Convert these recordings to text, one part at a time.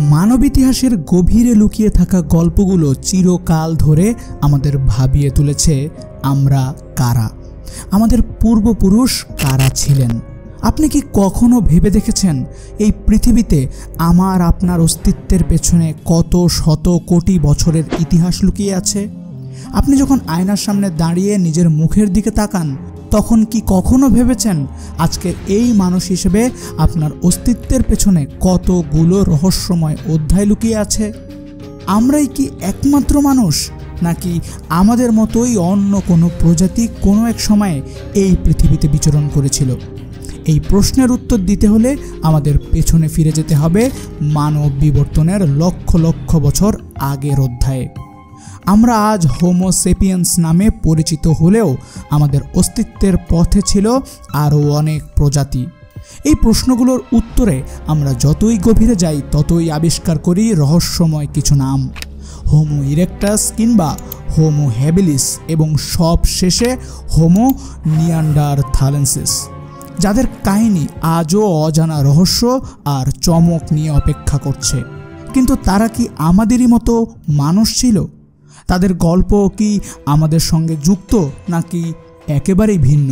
মানব ইতিহাসের গভীরে লুকিয়ে থাকা গল্পগুলো চিরকাল ধরে আমাদের ভাবিয়ে তুলেছে আমরা কারা, আমাদের পূর্বপুরুষ কারা ছিলেন। আপনি কি কখনো ভেবে দেখেছেন এই পৃথিবীতে আমার আপনার অস্তিত্বের পেছনে কত শত কোটি বছরের ইতিহাস লুকিয়ে আছে? আপনি যখন আয়নার সামনে দাঁড়িয়ে নিজের মুখের দিকে তাকান, তখন কি কখনো ভেবেছেন আজকের এই মানুষ হিসেবে আপনার অস্তিত্বের পেছনে কতগুলো রহস্যময় অধ্যায় লুকিয়ে আছে? আমরাই কি একমাত্র মানুষ, নাকি আমাদের মতোই অন্য কোনো প্রজাতি কোনো এক সময়ে এই পৃথিবীতে বিচরণ করেছিল? এই প্রশ্নের উত্তর দিতে হলে আমাদের পেছনে ফিরে যেতে হবে মানব বিবর্তনের লক্ষ লক্ষ বছর আগের অধ্যায়ে। আমরা আজ হোমো সেপিয়েন্স নামে পরিচিত হলেও আমাদের অস্তিত্বের পথে ছিল আরও অনেক প্রজাতি। এই প্রশ্নগুলোর উত্তরে আমরা যতই গভীরে যাই ততই আবিষ্কার করি রহস্যময় কিছু নাম, হোমো ইরেক্টাস কিংবা হোমো হ্যাবিলিস এবং সব শেষে হোমো নিয়ান্ডারথালেন্সিস, যাদের কাহিনী আজও অজানা রহস্য আর চমক নিয়ে অপেক্ষা করছে। কিন্তু তারা কি আমাদেরই মতো মানুষ ছিল? তাদের গল্প কি আমাদের সঙ্গে যুক্ত, নাকি একেবারেই ভিন্ন?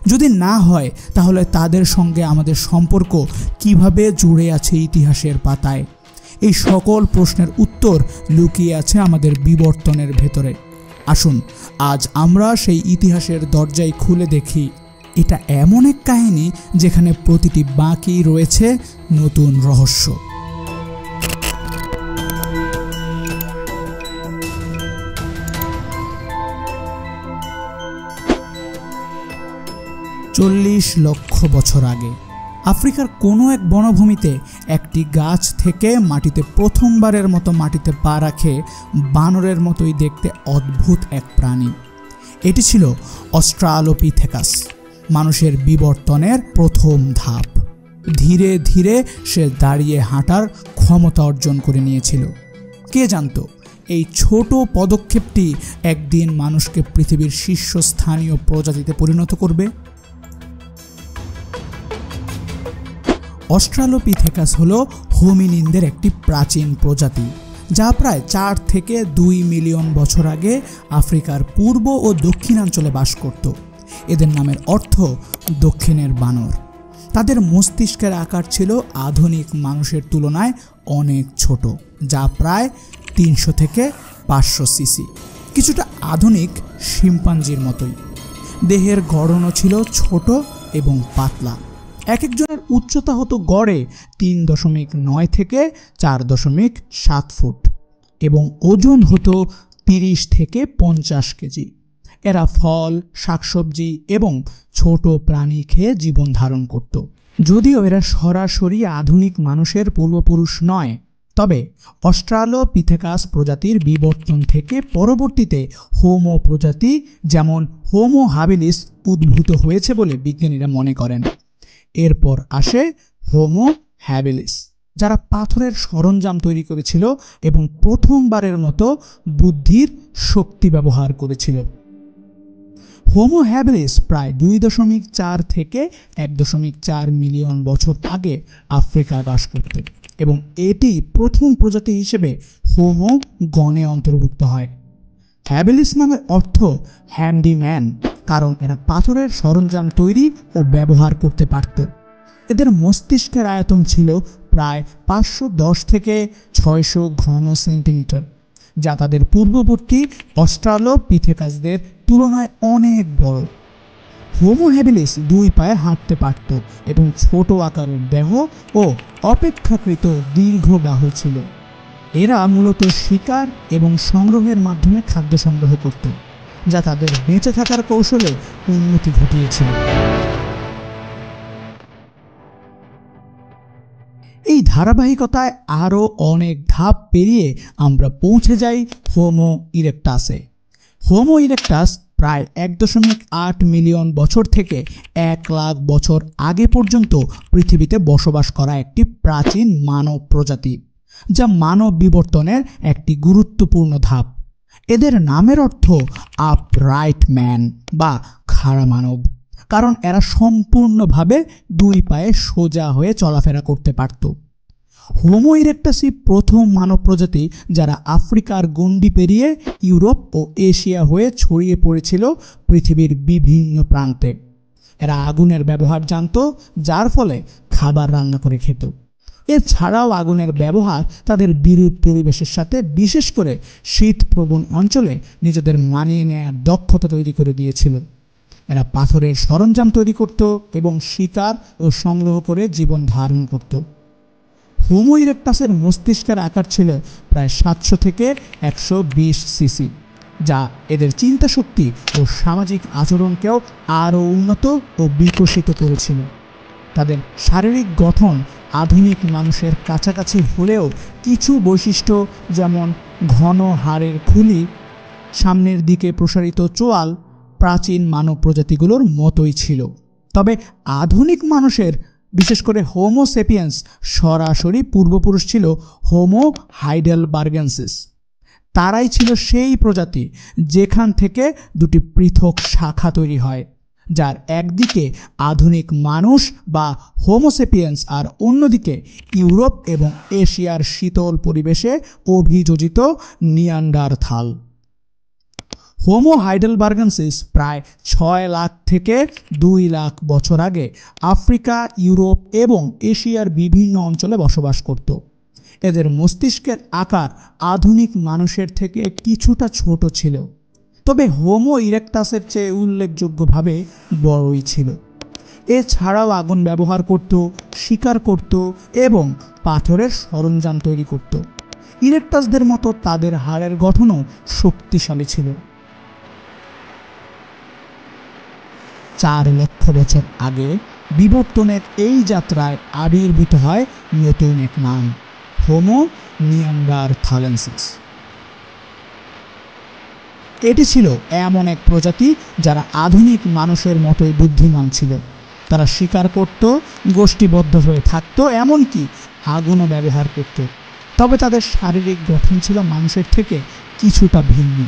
যদি না হয়, তাহলে তাদের সঙ্গে আমাদের সম্পর্ক কিভাবে জুড়ে আছে ইতিহাসের পাতায়? এই সকল প্রশ্নের উত্তর লুকিয়ে আছে আমাদের বিবর্তনের ভেতরে। আসুন আজ আমরা সেই ইতিহাসের দরজায় খুলে দেখি। এটা এমন এক কাহিনী যেখানে প্রতিটি বাঁকি রয়েছে নতুন রহস্য। চল্লিশ লক্ষ বছর আগে আফ্রিকার কোনো এক বনভূমিতে একটি গাছ থেকে মাটিতে প্রথমবারের মতো মাটিতে পা রাখে বানরের মতোই দেখতে অদ্ভুত এক প্রাণী। এটি ছিল অস্ট্রালোপিথেকাস, মানুষের বিবর্তনের প্রথম ধাপ। ধীরে ধীরে সে দাঁড়িয়ে হাঁটার ক্ষমতা অর্জন করে নিয়েছিল। কে জানত এই ছোট পদক্ষেপটি একদিন মানুষকে পৃথিবীর শীর্ষস্থানীয় প্রজাতিতে পরিণত করবে? অস্ট্রালোপিথেকাস হলো হোমিনিনদের একটি প্রাচীন প্রজাতি, যা প্রায় 4 থেকে 2 মিলিয়ন বছর আগে আফ্রিকার পূর্ব ও দক্ষিণাঞ্চলে বাস করত। এদের নামের অর্থ দক্ষিণের বানর। তাদের মস্তিষ্কের আকার ছিল আধুনিক মানুষের তুলনায় অনেক ছোট, যা প্রায় 300 থেকে 500 সিসি, কিছুটা আধুনিক শিম্পাঞ্জির মতোই। দেহের গড়নও ছিল ছোট এবং পাতলা। এক একজনের উচ্চতা হতো গড়ে 3.9 থেকে 4.7 ফুট এবং ওজন হতো 30 থেকে 50 কেজি। এরা ফল, শাকসবজি এবং ছোট প্রাণী খেয়ে জীবন ধারণ করত। যদিও এরা সরাসরি আধুনিক মানুষের পূর্বপুরুষ নয়, তবে অস্ট্রালোপিথেকাস প্রজাতির বিবর্তন থেকে পরবর্তীতে হোমো প্রজাতি যেমন হোমো হাবিলিস উদ্ভূত হয়েছে বলে বিজ্ঞানীরা মনে করেন। এরপর আসে হোমো হ্যাবিলিস, যারা পাথরের সরঞ্জাম তৈরি করেছিল এবং প্রথমবারের মতো বুদ্ধির শক্তি ব্যবহার করেছিল। হোমো হ্যাবিলিস প্রায় 2.4 থেকে 1.4 মিলিয়ন বছর আগে আফ্রিকায় বাস করত এবং এটি প্রথম প্রজাতি হিসেবে হোমো গণে অন্তর্ভুক্ত হয়। হ্যাবিলিস নামের অর্থ হ্যান্ডিম্যান, কারণ এরা পাথরের সরঞ্জাম তৈরি ও ব্যবহার করতে পারত। এদের মস্তিষ্কের আয়তন ছিল প্রায় 510 থেকে 600 ঘন সেন্টিমিটার, যা তাদের পূর্ববর্তী অস্ট্রালোপিথেকাসদের তুলনায় অনেক বড়। হোমো হ্যাবিলিস 2 পায়ে হাঁটতে পারত এবং ছোট আকারের দেহ ও অপেক্ষাকৃত দীর্ঘ বাহু ছিল। এরা মূলত শিকার এবং সংগ্রহের মাধ্যমে খাদ্য সংগ্রহ করত, যা তাদের বেঁচে থাকার কৌশলে উন্নতি ঘটিয়েছিল। এই ধারাবাহিকতায় আরও অনেক ধাপ পেরিয়ে আমরা পৌঁছে যাই হোমো ইরেক্টাসে। হোমো ইরেক্টাস প্রায় 1.8 মিলিয়ন বছর থেকে 1 লাখ বছর আগে পর্যন্ত পৃথিবীতে বসবাস করা একটি প্রাচীন মানব প্রজাতি, যা মানব বিবর্তনের একটি গুরুত্বপূর্ণ ধাপ। এদের নামের অর্থ আপরাইট ম্যান বা খাড়া মানব, কারণ এরা সম্পূর্ণভাবে 2 পায়ে সোজা হয়ে চলাফেরা করতে পারত। হোমো ইরেক্টাসই প্রথম মানব প্রজাতি যারা আফ্রিকার গণ্ডি পেরিয়ে ইউরোপ ও এশিয়া হয়ে ছড়িয়ে পড়েছিল পৃথিবীর বিভিন্ন প্রান্তে। এরা আগুনের ব্যবহার জানত, যার ফলে খাবার রান্না করে খেত। এছাড়াও আগুনের ব্যবহার তাদের বিরূপ পরিবেশের সাথে, বিশেষ করে শীতপ্রবণ অঞ্চলে নিজেদের মানিয়ে নেওয়ার দক্ষতা তৈরি করে দিয়েছিল। এরা পাথরের সরঞ্জাম তৈরি করত এবং শিকার ও সংগ্রহ করে জীবন ধারণ করত। হোমো ইরেক্টাসের মস্তিষ্কের আকার ছিল প্রায় 700 থেকে 120 সিসি, যা এদের চিন্তা শক্তি ও সামাজিক আচরণকেও আরও উন্নত ও বিকশিত করেছিল। তাদের শারীরিক গঠন আধুনিক মানুষের কাছাকাছি হলেও কিছু বৈশিষ্ট্য, যেমন ঘন হাড়ের খুলি, সামনের দিকে প্রসারিত চোয়াল, প্রাচীন মানব প্রজাতিগুলোর মতোই ছিল। তবে আধুনিক মানুষের, বিশেষ করে হোমো সেপিয়েন্স সরাসরি পূর্বপুরুষ ছিল হোমো হাইডেলবার্গেনসিস। তারাই ছিল সেই প্রজাতি যেখান থেকে দুটি পৃথক শাখা তৈরি হয়, যার একদিকে আধুনিক মানুষ বা হোমো সেপিয়েন্স আর অন্যদিকে ইউরোপ এবং এশিয়ার শীতল পরিবেশে অভিযোজিত নিয়ান্ডারথাল। হোমো হাইডেলবার্গেনসিস প্রায় 6 লাখ থেকে 2 লাখ বছর আগে আফ্রিকা, ইউরোপ এবং এশিয়ার বিভিন্ন অঞ্চলে বসবাস করত। এদের মস্তিষ্কের আকার আধুনিক মানুষের থেকে কিছুটা ছোট ছিল, তবে হোমো ইরেক্টাসের চেয়ে উল্লেখযোগ্যভাবে বড়ই ছিল। এছাড়াও আগুন ব্যবহার করত, শিকার করত এবং পাথরের সরঞ্জাম তৈরি করত। ইরেক্টাসদের মতো তাদের হাড়ের গঠনও শক্তিশালী ছিল। 4 লক্ষ বছর আগে বিবর্তনের এই যাত্রায় আবির্ভূত হয় নতুন এক নাম, হোমো নিয়ান্ডারথালেন্সিস। এটি ছিল এমন এক প্রজাতি যারা আধুনিক মানুষের মতোই বুদ্ধিমান ছিল। তারা শিকার করত, গোষ্ঠীবদ্ধ হয়ে থাকত, এমনকি আগুনও ব্যবহার করত। তবে তাদের শারীরিক গঠন ছিল মানুষের থেকে কিছুটা ভিন্ন।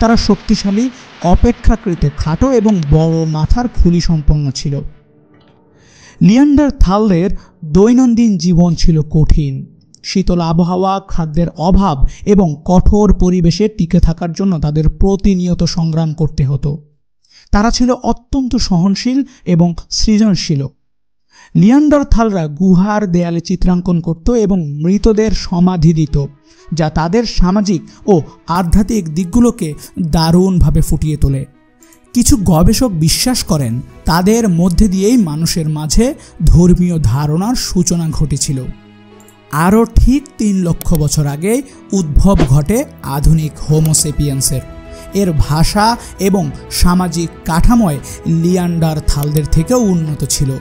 তারা শক্তিশালী, অপেক্ষাকৃত খাটো এবং বড় মাথার খুলি সম্পন্ন ছিল। নিয়ান্ডারথালদের দৈনন্দিন জীবন ছিল কঠিন। শীতল আবহাওয়া, খাদ্যের অভাব এবং কঠোর পরিবেশে টিকে থাকার জন্য তাদের প্রতিনিয়ত সংগ্রাম করতে হতো। তারা ছিল অত্যন্ত সহনশীল এবং সৃজনশীল। নিয়ান্ডারথালরা গুহার দেয়ালে চিত্রাঙ্কন করত এবং মৃতদের সমাধি দিত, যা তাদের সামাজিক ও আধ্যাত্মিক দিকগুলোকে দারুণভাবে ফুটিয়ে তোলে। কিছু গবেষক বিশ্বাস করেন তাদের মধ্যে দিয়েই মানুষের মাঝে ধর্মীয় ধারণার সূচনা ঘটেছিল। আরও ঠিক 3 লক্ষ বছর আগে উদ্ভব ঘটে আধুনিক হোমো সেপিয়েন্সের। এর ভাষা এবং সামাজিক কাঠামোয় নিয়ান্ডারথালদের থেকেও উন্নত ছিল।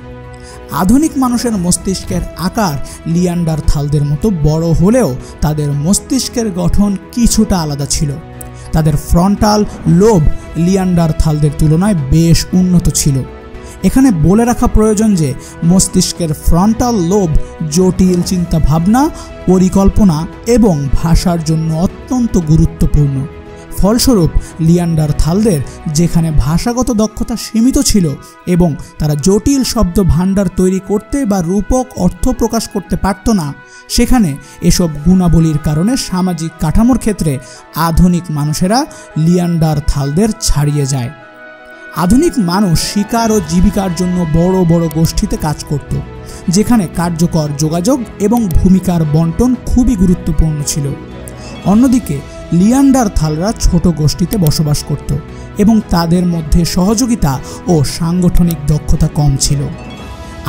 আধুনিক মানুষের মস্তিষ্কের আকার নিয়ান্ডারথালদের মতো বড় হলেও তাদের মস্তিষ্কের গঠন কিছুটা আলাদা ছিল। তাদের ফ্রন্টাল লোব নিয়ান্ডারথালদের তুলনায় বেশ উন্নত ছিল। এখানে বলে রাখা প্রয়োজন যে মস্তিষ্কের ফ্রন্টাল লোব জটিল চিন্তাভাবনা, পরিকল্পনা এবং ভাষার জন্য অত্যন্ত গুরুত্বপূর্ণ। ফলস্বরূপ নিয়ান্ডারথালদের যেখানে ভাষাগত দক্ষতা সীমিত ছিল এবং তারা জটিল শব্দ ভাণ্ডার তৈরি করতে বা রূপক অর্থ প্রকাশ করতে পারত না, সেখানে এসব গুণাবলীর কারণে সামাজিক কাঠামোর ক্ষেত্রে আধুনিক মানুষেরা নিয়ান্ডারথালদের ছাড়িয়ে যায়। আধুনিক মানুষ শিকার ও জীবিকার জন্য বড় বড় গোষ্ঠীতে কাজ করত, যেখানে কার্যকর যোগাযোগ এবং ভূমিকার বন্টন খুবই গুরুত্বপূর্ণ ছিল। অন্যদিকে নিয়ান্ডারথালরা ছোট গোষ্ঠীতে বসবাস করত এবং তাদের মধ্যে সহযোগিতা ও সাংগঠনিক দক্ষতা কম ছিল।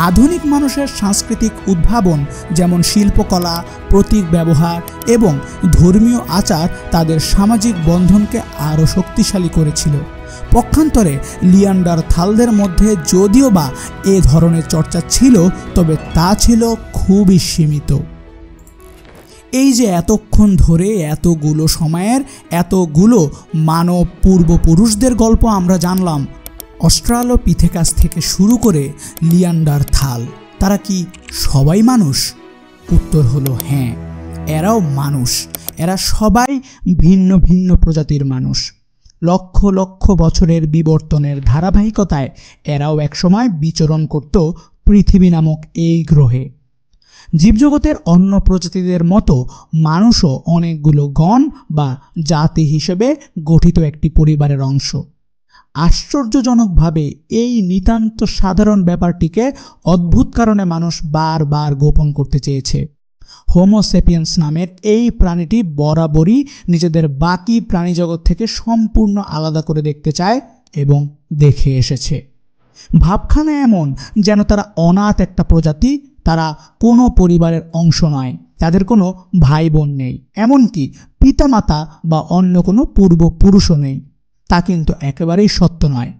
আধুনিক মানুষের সাংস্কৃতিক উদ্ভাবন, যেমন শিল্পকলা, প্রতীক ব্যবহার এবং ধর্মীয় আচার তাদের সামাজিক বন্ধনকে আরও শক্তিশালী করেছিল। পক্ষান্তরে নিয়ান্ডারথালদের মধ্যে যদিও বা এ ধরনের চর্চা ছিল, তবে তা ছিল খুবই সীমিত। এই যে এতক্ষণ ধরে এতগুলো সময়ের এতগুলো মানব পূর্বপুরুষদের গল্প আমরা জানলাম, অস্ট্রালোপিথেকাস থেকে শুরু করে নিয়ান্ডারথাল, তারা কি সবাই মানুষ? উত্তর হলো হ্যাঁ, এরাও মানুষ। এরা সবাই ভিন্ন ভিন্ন প্রজাতির মানুষ। লক্ষ লক্ষ বছরের বিবর্তনের ধারাবাহিকতায় এরাও একসময় বিচরণ করত পৃথিবী নামক এই গ্রহে। জীবজগতের অন্য প্রজাতিদের মতো মানুষও অনেকগুলো গণ বা জাতি হিসেবে গঠিত একটি পরিবারের অংশ। আশ্চর্যজনকভাবে এই নিতান্ত সাধারণ ব্যাপারটিকে অদ্ভুত কারণে মানুষ বারবার গোপন করতে চেয়েছে। হোমো সেপিয়েন্স নামের এই প্রাণীটি বরাবরই নিজেদের বাকি প্রাণীজগৎ থেকে সম্পূর্ণ আলাদা করে দেখতে চায় এবং দেখে এসেছে। ভাবখানা এমন যেন তারা অনাথ একটা প্রজাতি, তারা কোনো পরিবারের অংশ নয়, তাদের কোনো ভাই বোন নেই, এমনকি পিতামাতা বা অন্য কোনো পূর্বপুরুষও নেই। তা কিন্তু একেবারেই সত্য নয়।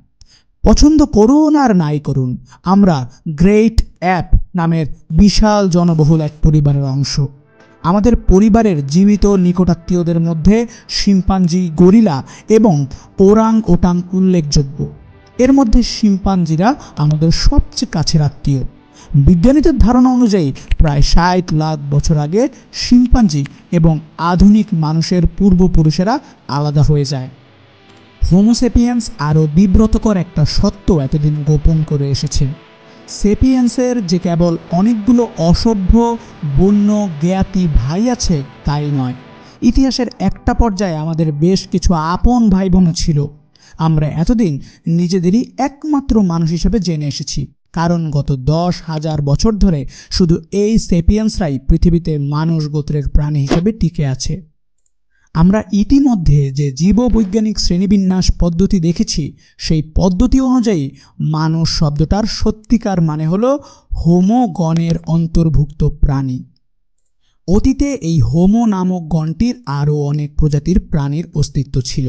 পছন্দ করুন আর নাই করুন, আমরা গ্রেট অ্যাপ নামের বিশাল জনবহুল এক পরিবারের অংশ। আমাদের পরিবারের জীবিত নিকটাত্মীয়দের মধ্যে শিম্পাঞ্জি, গরিলা এবং ওরাং ওটাং উল্লেখযোগ্য। এর মধ্যে শিম্পাঞ্জিরা আমাদের সবচেয়ে কাছের আত্মীয়। বিজ্ঞানীদের ধারণা অনুযায়ী প্রায় 60 লাখ বছর আগে শিম্পাঞ্জি এবং আধুনিক মানুষের পূর্বপুরুষেরা আলাদা হয়ে যায়। হোমো সেপিয়েন্স আরও বিব্রতকর একটা সত্য এতদিন গোপন করে এসেছে। সেপিয়েন্সের যে কেবল অনেকগুলো অসভ্য বন্য জ্ঞাতি ভাই আছে তাই নয়, ইতিহাসের একটা পর্যায়ে আমাদের বেশ কিছু আপন ভাই বোনও ছিল। আমরা এতদিন নিজেদেরই একমাত্র মানুষ হিসেবে জেনে এসেছি, কারণ গত 10,000 বছর ধরে শুধু এই সেপিয়েন্সরাই পৃথিবীতে মানুষ গোত্রের প্রাণী হিসেবে টিকে আছে। আমরা ইতিমধ্যে যে জীববৈজ্ঞানিক শ্রেণীবিন্যাস পদ্ধতি দেখেছি, সেই পদ্ধতি অনুযায়ী মানুষ শব্দটার সত্যিকার মানে হলো হোমো গণের অন্তর্ভুক্ত প্রাণী। অতীতে এই হোমো নামক গণটির আরও অনেক প্রজাতির প্রাণীর অস্তিত্ব ছিল।